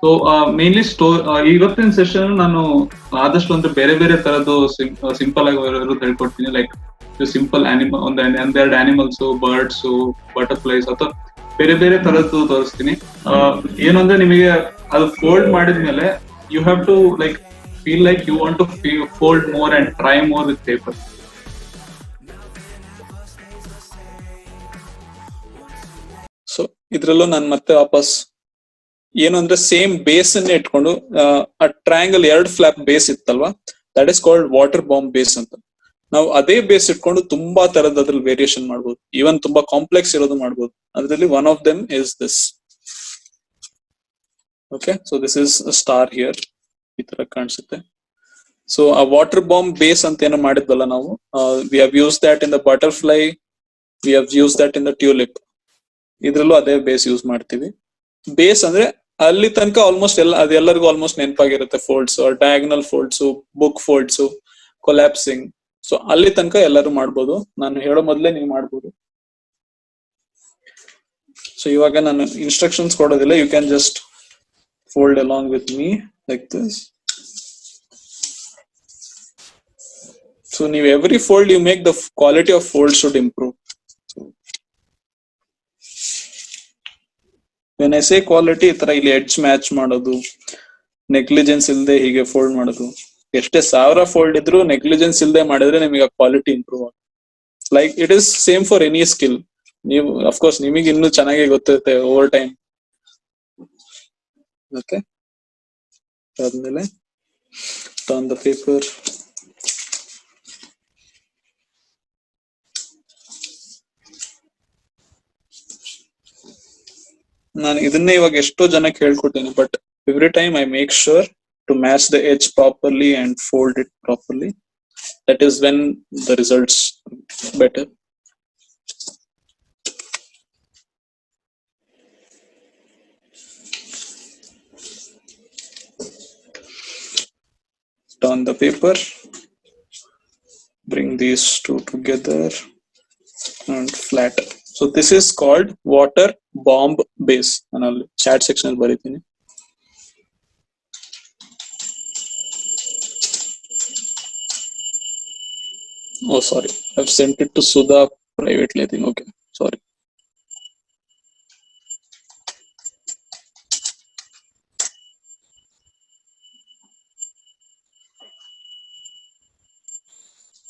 So mainly ಇವತ್ತಿನ session ನಾನು ಆದಷ್ಟು ಅಂದ್ರೆ ಬೇರೆ ಬೇರೆ ತರದ್ದು ಸಿಂಪಲ್ ಆಗಿ ಹೇಳ್ಕೊಡ್ತೀನಿ. ಲೈಕ್ ಸಿಂಪಲ್ ಆನಿಮಲ್ ಒಂದೆರಡು ಆನಿಮಲ್ಸ್, ಬರ್ಡ್ಸ್, ಬಟರ್ಫ್ಲೈಸ್ ಅಥವಾ ಬೇರೆ ಬೇರೆ ತರದ್ದು ತೋರಿಸ್ತೀನಿ. ಏನಂದ್ರೆ ನಿಮಗೆ ಅದು ಫೋಲ್ಡ್ ಮಾಡಿದ್ಮೇಲೆ you have to like feel like you want to fold more and try more with paper. So ಇದ್ರಲ್ಲೂ ನಾನು ಮತ್ತೆ ವಾಪಸ್ ಏನು ಅಂದ್ರೆ ಸೇಮ್ ಬೇಸ್ ಅನ್ನೇ ಇಟ್ಕೊಂಡು ಆ ಟ್ರಯಾಂಗಲ್ 2 ಫ್ಲಾಪ್ ಬೇಸ್ ಇತ್ತಲ್ವಾ, that is called water bomb base ಅಂತ. ನಾವು ಅದೇ ಬೇಸ್ ಇಟ್ಕೊಂಡು ತುಂಬಾ ತರದ ಅದ್ರಲ್ಲಿ ವೇರಿಯೇಷನ್ ಮಾಡ್ಬೋದು, ಈವನ್ ತುಂಬಾ ಕಾಂಪ್ಲೆಕ್ಸ್ ಇರೋದು ಮಾಡ್ಬೋದು. ಅದರಲ್ಲಿ one of them is this. Okay, so this is star here, ಈ ತರ ಕಾಣಿಸುತ್ತೆ. ಸೊ ಆ ವಾಟರ್ ಬಾಂಬ್ ಬೇಸ್ ಅಂತ ಏನೋ ಮಾಡಿದ್ವಲ್ಲ ನಾವು, we have use that in the butterfly, we have use that in the tulip. ಇದ್ರಲ್ಲೂ ಅದೇ ಬೇಸ್ ಯೂಸ್ ಮಾಡ್ತೀವಿ. ಬೇಸ್ ಅಂದ್ರೆ ಅಲ್ಲಿ ತನಕ ಆಲ್ಮೋಸ್ಟ್ ಅದೆಲ್ಲರಿಗೂ ಆಲ್ಮೋಸ್ಟ್ ನೆನಪಾಗಿರುತ್ತೆ. Folds, diagonal folds, book folds, collapsing. So ಅಲ್ಲಿ ತನಕ ಎಲ್ಲರೂ ಮಾಡ್ಬೋದು. ನಾನು ಹೇಳೋ ಮೊದಲೇ ನೀವು ಮಾಡ್ಬೋದು. ಸೊ ಇವಾಗ ನಾನು ಇನ್ಸ್ಟ್ರಕ್ಷನ್ಸ್ ಕೊಡೋದಿಲ್ಲ, you can just fold along with me like this. So ನೀವು every fold you make the quality of fold should improve. When I say quality, ಈ ತರ ಇಲ್ಲಿ ಎಡ್ಜ್ ಮ್ಯಾಚ್ ಮಾಡೋದು, ನೆಗ್ಲಿಜೆನ್ಸ್ ಇಲ್ಲದೆ ಹೀಗೆ ಫೋಲ್ಡ್ ಮಾಡೋದು. ಎಷ್ಟೇ 1000 ಫೋಲ್ಡ್ ಇದ್ರು ನೆಗ್ಲಿಜೆನ್ಸ್ ಇಲ್ಲದೆ ಮಾಡಿದ್ರೆ ನಿಮಗೆ ಕ್ವಾಲಿಟಿ ಇಂಪ್ರೂವ್ ಆಗುತ್ತೆ. Like it is same for any skill. ನೀವು ಅಫ್ಕೋರ್ಸ್ ನಿಮಗೆ ಇನ್ನೂ ಚೆನ್ನಾಗಿ ಗೊತ್ತಿರುತ್ತೆ ಓವರ್ ಟೈಮ್. ಓಕೆ, ಆದ್ಮೇಲೆ ಟರ್ನ್ ದ ಪೇಪರ್. ನಾನು ಇದನ್ನೇ ಇವಾಗ ಎಷ್ಟೋ ಜನಕ್ಕೆ ಹೇಳ್ಕೊಡ್ತೀನಿ, but every time I make sure to match the edge properly and fold it properly. That is when the results better. Turn the paper, bring these two together and flat. So this is called water bomb base. I'll chat section al baritini. Oh, sorry. I've sent it to Sudha privately, I think. Okay, sorry.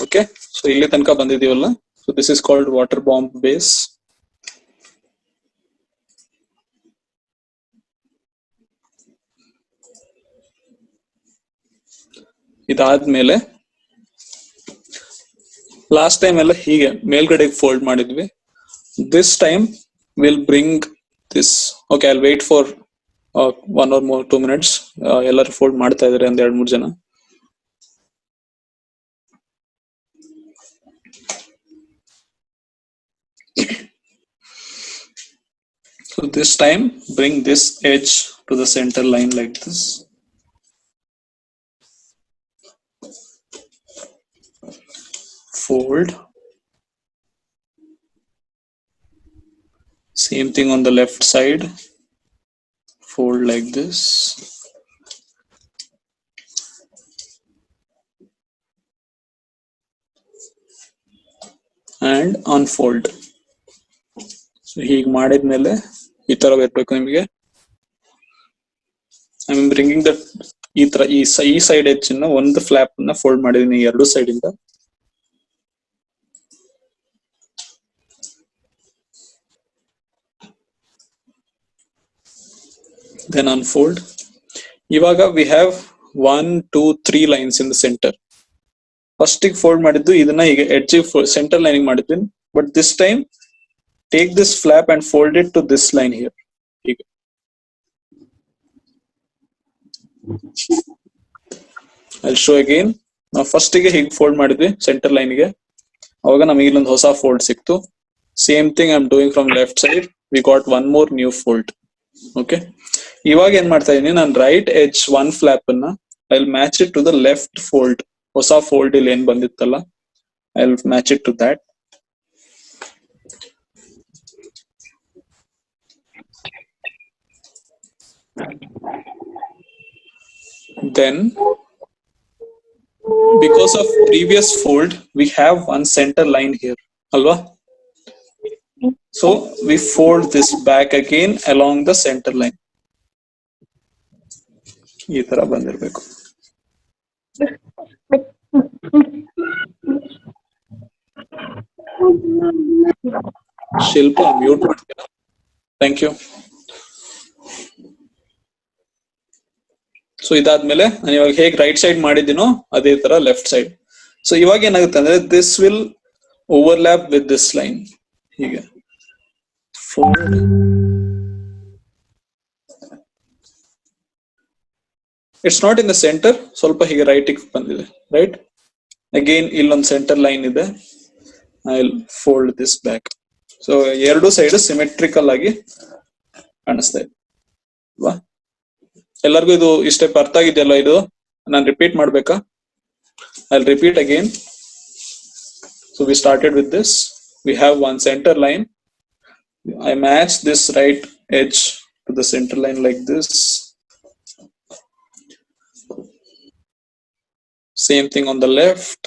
Okay, so ಇಲ್ಲಿ ತನಕ ಬಂದಿದೀವಲ್ಲ. So this is called water bomb base. ಇದಾದ್ಮೇಲೆ last time ಎಲ್ಲ ಹೀಗೆ ಮೇಲ್ಗಡೆಗೆ fold ಮಾಡಿದ್ವಿ. This time will bring this. Okay, I will wait for 1 or 2 minutes. ಎಲ್ಲರೂ fold ಮಾಡ್ತಾ ಇದಾರೆ, ಒಂದ್ 2-3 ಜನ. So this time bring this edge to the center line like this. Fold. Same thing on the left side. Fold like this. And unfold. So ಹೀಗೆ ಮಾಡಿದ್ಮೇಲೆ ಈ ತರ ಇರ್ಬೇಕು ನಿಮಗೆ. ಐ ಆಮ್ ಬ್ರಿಂಗಿಂಗ್ ದಟ್ ಈ ತರ ಈ ಸೈಡ್ ಎಡ್ಜ್ ಅನ್ನ ಒಂದು ಫ್ಲಾಪ್ ಅನ್ನ ಫೋಲ್ಡ್ ಮಾಡಿದೀನಿ ಎರಡು ಸೈಡ್ ಇಂದ. Then unfold. ಇವಾಗ we have 1, 2, 3 lines in the center. First fold ಮಾಡಿದ್ದು ಇದನ್ನ ಈಗ ಎಡ್ಜ್ ಸೆಂಟರ್ ಲೈನಿಂಗ್ ಮಾಡಿದ್ದೀನಿ. But this time take this flap and fold it to this line here. ಹೀಗೆ ಐ ಶೋ ಅಗೇನ್. ನಾವು ಫಸ್ಟ್ ಗೆ ಹೀಗೆ ಫೋಲ್ಡ್ ಮಾಡಿದ್ವಿ ಸೆಂಟರ್ ಲೈನ್ ಗೆ, ಅವಾಗ ನಮಗೆ ಇಲ್ಲೊಂದು ಹೊಸ ಫೋಲ್ಡ್ ಸಿಕ್ತು. Same thing I am doing from left side. we got one more new fold. Okay, ಇವಾಗ ಏನ್ ಮಾಡ್ತಾ ಇದೀನಿ, ನಾನು ರೈಟ್ ಎಡ್ಜ್ ಒನ್ ಫ್ಲಾಪ್ ಅನ್ನ I will match it to the left fold. ಹೊಸ ಫೋಲ್ಡ್ ಇಲ್ಲಿ ಏನ್ ಬಂದಿತ್ತಲ್ಲ, I will match it to that. Then because of previous fold we have one center line here, alwa? So we fold this back again along the center line. ಈ ತರ ಬಂದಿರಬೇಕು. Shilpa mute ಮಾಡ್ತೀರಾ? Thank you. So ಇದಾದ್ಮೇಲೆ ನಾನು ಇವಾಗ ಹೇಗೆ right side ಮಾಡಿದ್ದೀನೋ ಅದೇ ತರ ಲೆಫ್ಟ್ ಸೈಡ್. ಸೊ ಇವಾಗ ಏನಾಗುತ್ತೆ ಅಂದ್ರೆ this will overlap with this line. ಹೀಗೆ fold, it's not in the centre, ಸ್ವಲ್ಪ ಹೀಗೆ ರೈಟ್ ಬಂದಿದೆ. ರೈಟ್ ಅಗೇನ್ ಇಲ್ಲೊಂದು ಸೆಂಟರ್ ಲೈನ್ ಇದೆ, I will fold this back. So ಎರಡು ಸೈಡ್ ಸಿಮೆಟ್ರಿಕಲ್ ಆಗಿ ಕಾಣಿಸ್ತಾ ಇದೆ ಅಲ್ವಾ? ಎಲ್ಲರಿಗೂ ಇದು ಈ ಸ್ಟೆಪ್ ಅರ್ಥ ಆಗಿದೆಯಲ್ಲ? ಇದು ನಾನು ರಿಪೀಟ್ ಮಾಡ್ಬೇಕಾ? I will repeat again. So we started with this, we have one centre line, I match this right edge to the center line like this. Same thing on the left.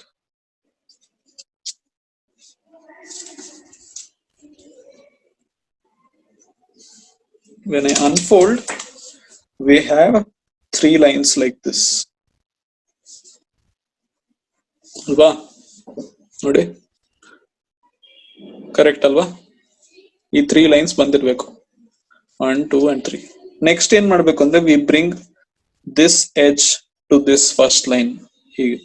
When I unfold, we have three lines like this. Alva? Nodi? Correct alva? ಈ 3 lines ಬಂದಿರಬೇಕು, 1 2 and 3. Next ಏನ್ ಮಾಡ್ಬೇಕು ಅಂದ್ರೆ we bring this edge to this first line. ಹೀಗೆ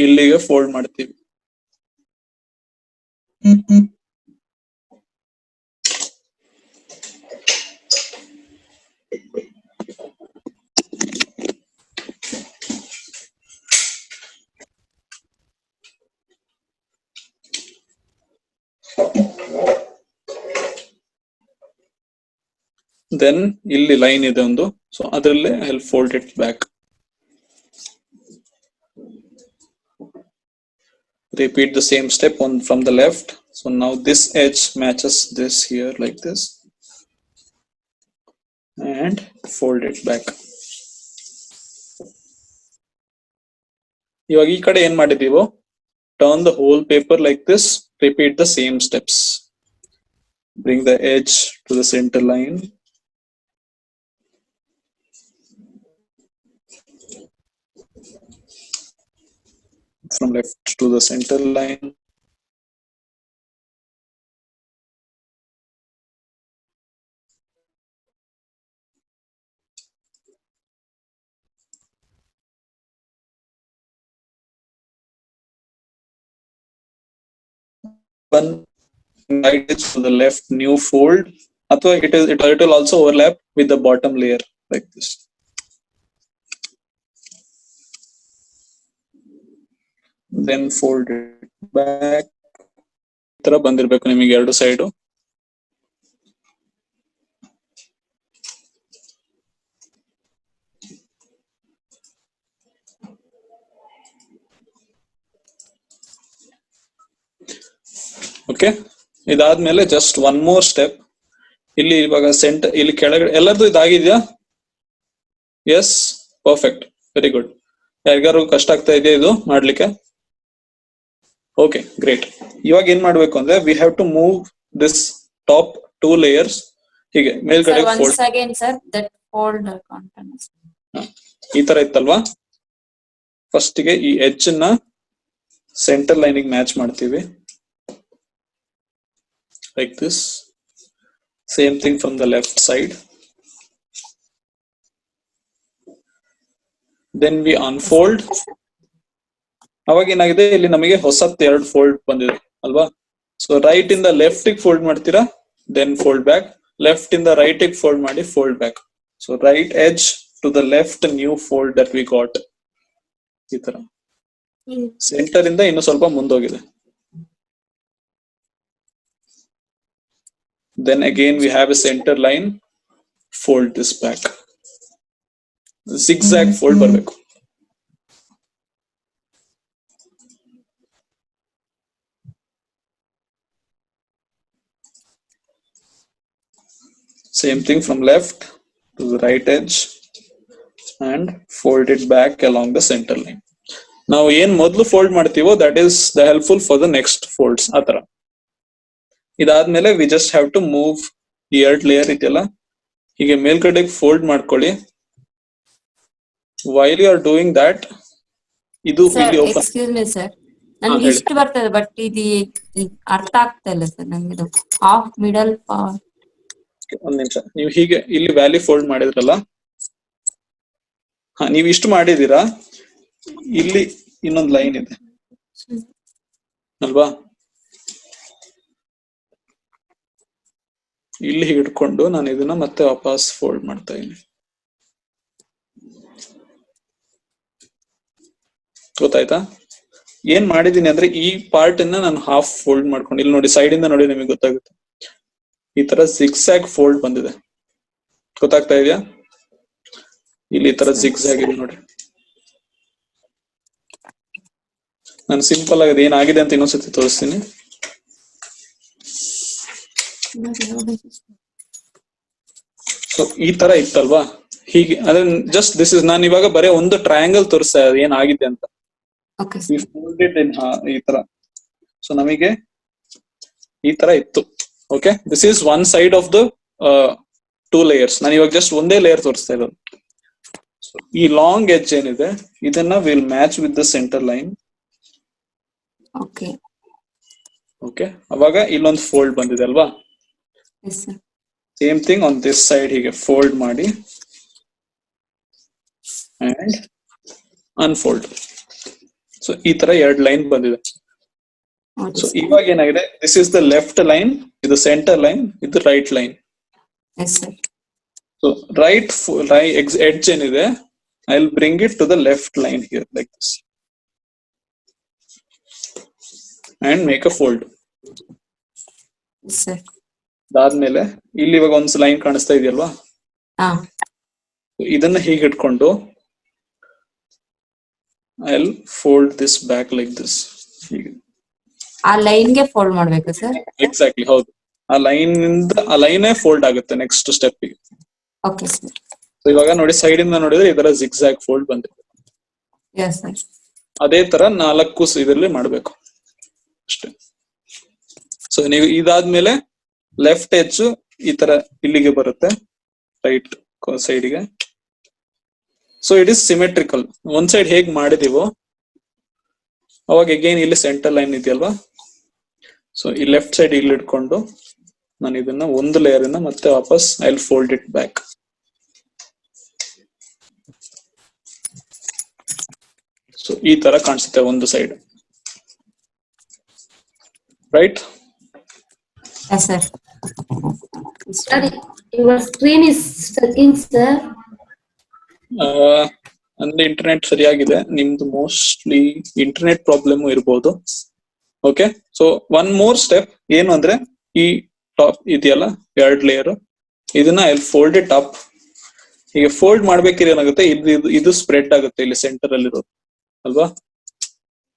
ಇಲ್ಲಿಗೆ fold ಮಾಡ್ತೀವಿ. Then ಇಲ್ಲಿ line ಇದೆ ಒಂದು, ಸೊ ಅದರಲ್ಲೇ I will fold it back. Repeat the same step on from the left. So now this edge matches this here like this and fold it back. ಇವಾಗ ಈ ಕಡೆ ಏನ್ ಮಾಡಿದೀವೋ, turn the whole paper like this, repeat the same steps. Bring the edge to the center line. From left to the center line. One right edge to the left, new fold. Athwa it will also overlap with the bottom layer like this. Then fold it back. ತರ ಬಂದಿರಬೇಕು ನಿಮಗೆ ಎರಡು side. Okay, ಇದಾದ್ಮೇಲೆ just one more step. ಇಲ್ಲಿ ಇವಾಗ centre, ಇಲ್ಲಿ ಕೆಳಗಡೆ ಎಲ್ಲರದು ಇದಾಗಿದ್ಯಾ? Yes, perfect, very good. ಯಾರಿಗಾರು ಕಷ್ಟ ಆಗ್ತಾ ಇದೆಯಾ ಇದು ಮಾಡ್ಲಿಕ್ಕೆ? Okay, great. ಇವಾಗ ಏನ್ ಮಾಡ್ಬೇಕು ಅಂದ್ರೆ we have to move this top 2 layers ಹೀಗೆ ಮೇಲ್ಗಡೆ ಫೋಲ್ಡ್. ಈ ತರ ಇತ್ತಲ್ವಾ? ಫಸ್ಟ್ ಗೆ ಈ ಎಡ್ಜ್ ನ ಸೆಂಟರ್ ಲೈನಿಗೆ ಮ್ಯಾಚ್ ಮಾಡ್ತೀವಿ like this. Same thing from the left side. Then we unfold. ಅವಾಗ ಏನಾಗಿದೆ, ಇಲ್ಲಿ ನಮಗೆ ಹೊಸತ್ 2 ಫೋಲ್ಡ್ ಬಂದಿದೆ ಅಲ್ವಾ? ಸೊ ರೈಟ್ ಇಂದ ಲೆಫ್ಟ್ ಗೆ ಫೋಲ್ಡ್ ಮಾಡ್ತೀರಾ, ದೆನ್ ಫೋಲ್ಡ್ ಬ್ಯಾಕ್. ಲೆಫ್ಟ್ ಇಂದ ರೈಟ್ ಗೆ ಫೋಲ್ಡ್ ಮಾಡಿ fold back. So right edge to the left new fold that we got. ಈ ತರ ಸೆಂಟರ್ ಇಂದ ಇನ್ನು ಸ್ವಲ್ಪ ಮುಂದೋಗಿದೆ. Then again we have a center line, fold this back. Zigzag fold ಬರ್ಬೇಕು. Same thing from left to the right edge and fold it back along the center line. ನಾವು ಏನ್ ಮೊದಲು fold ಮಾಡ್ತೀವೋ that is the helpful for the next folds. ಆತರ ಇದಾದ್ಮೇಲೆ we just have to move ಈ ಎರಡು layer ಇದೆಯಲ್ಲ ಹೀಗೆ ಮೇಲ್ಗಡೆಗೆ ಫೋಲ್ಡ್ ಮಾಡ್ಕೊಳ್ಳಿ. while you are doing that ಇದು ಇಲ್ಲಿ ಓಪನ್. ಎಕ್ಸ್ಕ್ಯೂಸ್ ಮೀ ಸರ್, ನನಗೆ ಇಷ್ಟು ಬರ್ತದೆ ಬಟ್ ಇದು ಅರ್ಥ ಆಗ್ತಾ ಇಲ್ಲ ಸರ್ ನಂಗೆ. ಇದು ಹಾಫ್ ಮಿಡಲ್ ಪಾರ್ಟ್. ಒಂದ್ ನಿಮಿಷ, ನೀವು ಹೀಗೆ ಇಲ್ಲಿ ವ್ಯಾಲಿ ಫೋಲ್ಡ್ ಮಾಡಿದ್ರಲ್ಲ, ಹಾ ನೀವು ಇಷ್ಟು ಮಾಡಿದೀರಾ, ಇಲ್ಲಿ ಇನ್ನೊಂದು ಲೈನ್ ಇದೆ ಅಲ್ವಾ, ಇಲ್ಲಿ ಹಿಡ್ಕೊಂಡು ನಾನು ಇದನ್ನ ಮತ್ತೆ ವಾಪಸ್ ಫೋಲ್ಡ್ ಮಾಡ್ತಾ ಇದ್ದೀನಿ. ಗೊತ್ತಾಯ್ತಾ? ಏನ್ ಮಾಡಿದೀನಿ ಅಂದ್ರೆ ಈ ಪಾರ್ಟ್ ಅನ್ನ ನಾನು ಹಾಫ್ ಫೋಲ್ಡ್ ಮಾಡ್ಕೊಂಡು, ಇಲ್ಲಿ ನೋಡಿ ಸೈಡ್ ಇಂದ ನೋಡಿ ನಿಮಗೆ ಗೊತ್ತಾಗುತ್ತೆ, ಈ ತರ ಜಿಗ್ಸಾಗ್ ಫೋಲ್ಡ್ ಬಂದಿದೆ. ಗೊತ್ತಾಗ್ತಾ ಇದೆಯಾ? ಇಲ್ಲಿ ಈ ತರ ಜಿಗ್ಸಾಗ್ ಇದೆ ನೋಡಿ. ನಾನು ಸಿಂಪಲ್ ಆಗಿ ಏನಾಗಿದೆ ಅಂತ ಇನ್ನೊಂದ್ಸತಿ ತೋರಿಸ್ತೀನಿ. ಸೊ ಈ ತರ ಇತ್ತಲ್ವಾ, ಹೀಗೆ ಅದೇ ಜಸ್ಟ್ ದಿಸ್ ಇಸ್, ನಾನು ಇವಾಗ ಬರೀ ಒಂದು ಟ್ರಯಾಂಗಲ್ ತೋರಿಸ್ತಾ ಇರೋದು ಏನಾಗಿದೆ ಅಂತ. ಈ ತರ. ಸೊ ನಮಗೆ ಈ ತರ ಇತ್ತು. Okay, this is one side of the two layers. ನಾನು ಇವಾಗ ಜಸ್ಟ್ ಒಂದೇ ಲೇಯರ್ ತೋರಿಸ್ತಾ ಇರೋದು. ಈ ಲಾಂಗ್ ಎಡ್ಜ್ ಏನಿದೆ ಇದನ್ನ will match with the centre line. Okay, ಅವಾಗ ಇಲ್ಲೊಂದು ಫೋಲ್ಡ್ ಬಂದಿದೆ ಅಲ್ವಾ. Same thing on this side ಹೀಗೆ ಫೋಲ್ಡ್ ಮಾಡಿ ಅಂಡ್ ಅನ್ಫೋಲ್ಡ್. ಸೊ ಈ ತರ ಎರಡು ಲೈನ್ ಬಂದಿದೆ. ಸೊ ಇವಾಗ ಏನಾಗಿದೆ, this is the left line, ಇದು ಸೆಂಟರ್ ಲೈನ್, ಇದು right line. So right edge ಏನಿದೆ, I will bring it to the left line here like this and make a fold. ಅದಾದ್ಮೇಲೆ ಇಲ್ಲಿ ಇವಾಗ ಒಂದ್ಸ ಲೈನ್ ಕಾಣಿಸ್ತಾ ಇದೆಯಲ್ವಾ, ಇದನ್ನ ಹೀಗೆ ಇಟ್ಕೊಂಡು I will fold this back like this. ಹೀಗೆ ಆ ಲೈನ್ ಗೆ ಫೋಲ್ಡ್ ಮಾಡ್ಬೇಕು ಸರ್? ಎಕ್ಸಾಕ್ಟ್ಲಿ, ಹೌದು. ಆ ಲೈನ್ ಇಂದ ಆ ಲೈನೇ ಫೋಲ್ಡ್ ಆಗುತ್ತೆ ನೆಕ್ಸ್ಟ್ ಸ್ಟೆಪ್ ಗೆ. Okay sir. ಸೊ ಇವಾಗ ನೋಡಿ ಸೈಡ್ ಇಂದ ನೋಡಿದ್ರೆ ಇದರ ಜಿಗ್ಸಾಗ್ ಫೋಲ್ಡ್ ಬಂದಿದೆ. Yes sir. ಅದೇ ತರ 4 ಇದರಲ್ಲಿ ಮಾಡ್ಬೇಕು ಅಷ್ಟೇ. ಸೊ ನೀವು ಇದಾದ್ಮೇಲೆ ಲೆಫ್ಟ್ ಎಡ್ಜ್ ಈ ತರ ಇಲ್ಲಿಗೆ ಬರುತ್ತೆ, ರೈಟ್ ಸೈಡ್ಗೆ. So it is symmetrical. ಒಂದ್ ಸೈಡ್ ಹೇಗ್ ಮಾಡಿದೀವೋ ಅವಾಗ ಅಗೇನ್ ಇಲ್ಲಿ ಸೆಂಟರ್ ಲೈನ್ ಇದೆಯಲ್ವಾ, ಸೊ ಈ ಲೆಫ್ಟ್ ಸೈಡ್ ಇಲ್ಲಿ ಇಟ್ಕೊಂಡು ನಾನು ಇದನ್ನ ಒಂದು ಲೇಯರ್ ಇಂದ ಮತ್ತೆ ವಾಪಸ್ I will fold it back. So ಈ ತರ ಕಾಣಿಸುತ್ತೆ ಒಂದು side, right? Yes sir. Sir, your screen is stucking, sir. ಅಂದ್ರೆ ಇಂಟರ್ನೆಟ್ ಸರಿಯಾಗಿದೆ, ನಿಮ್ದು ಮೋಸ್ಟ್ಲಿ ಇಂಟರ್ನೆಟ್ ಪ್ರಾಬ್ಲಮ್ ಇರ್ಬೋದು. Okay, so one more step ಏನು ಅಂದ್ರೆ ಈ ಟಾಪ್ ಇದೆಯಲ್ಲ ಎರಡು ಲೇಯರ್, ಇದನ್ನ I will fold it up. ಹೀಗೆ ಫೋಲ್ಡ್ ಮಾಡ್ಬೇಕಿದ್ರೆ ಏನಾಗುತ್ತೆ, ಇದು ಸ್ಪ್ರೆಡ್ ಆಗುತ್ತೆ ಇಲ್ಲಿ ಸೆಂಟರ್ ಅಲ್ಲಿ ಇರೋದು ಅಲ್ವಾ,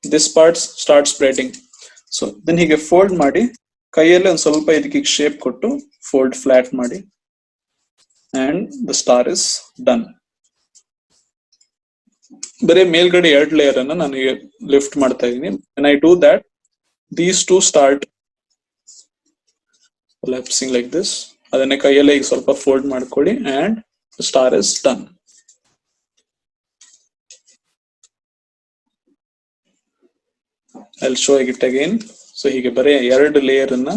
this parts start spreading. So ಇದನ್ನ ಹೀಗೆ ಫೋಲ್ಡ್ ಮಾಡಿ ಕೈಯಲ್ಲಿ ಒಂದ್ ಸ್ವಲ್ಪ ಇದಕ್ಕೆ ಶೇಪ್ ಕೊಟ್ಟು ಫೋಲ್ಡ್ ಫ್ಲಾಟ್ ಮಾಡಿ and the star is done. ಬರೀ ಮೇಲ್ಗಡೆ ಎರಡು ಲೇಯರ್ ಅನ್ನ ನಾನು ಲಿಫ್ಟ್ ಮಾಡ್ತಾ ಇದ್ದೀನಿ. when I do that, these two start collapsing like this. ಅದನ್ನೇ ಕೈಯಲ್ಲೇ ಈಗ ಸ್ವಲ್ಪ ಫೋಲ್ಡ್ ಮಾಡ್ಕೊಳ್ಳಿ and the star is done. I'll show it again. So ಹೀಗೆ ಬರೀ ಎರಡು ಲೇಯರ್ ಅನ್ನ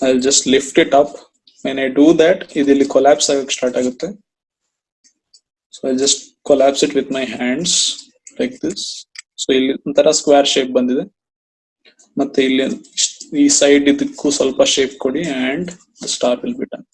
I'll just lift it up. when I do that, ಇಲ್ಲಿ collapse ಆಗಕ್ಕೆ ಸ್ಟಾರ್ಟ್ ಆಗುತ್ತೆ. So I'll just collapse it with my hands like this. So ಇಲ್ಲಿ ಒಂಥರ square shape ಬಂದಿದೆ. ಮತ್ತೆ ಇಲ್ಲಿ ಈ ಸೈಡ್ ಇದಕ್ಕೂ ಸ್ವಲ್ಪ ಶೇಪ್ ಕೊಡಿ and the star will be done.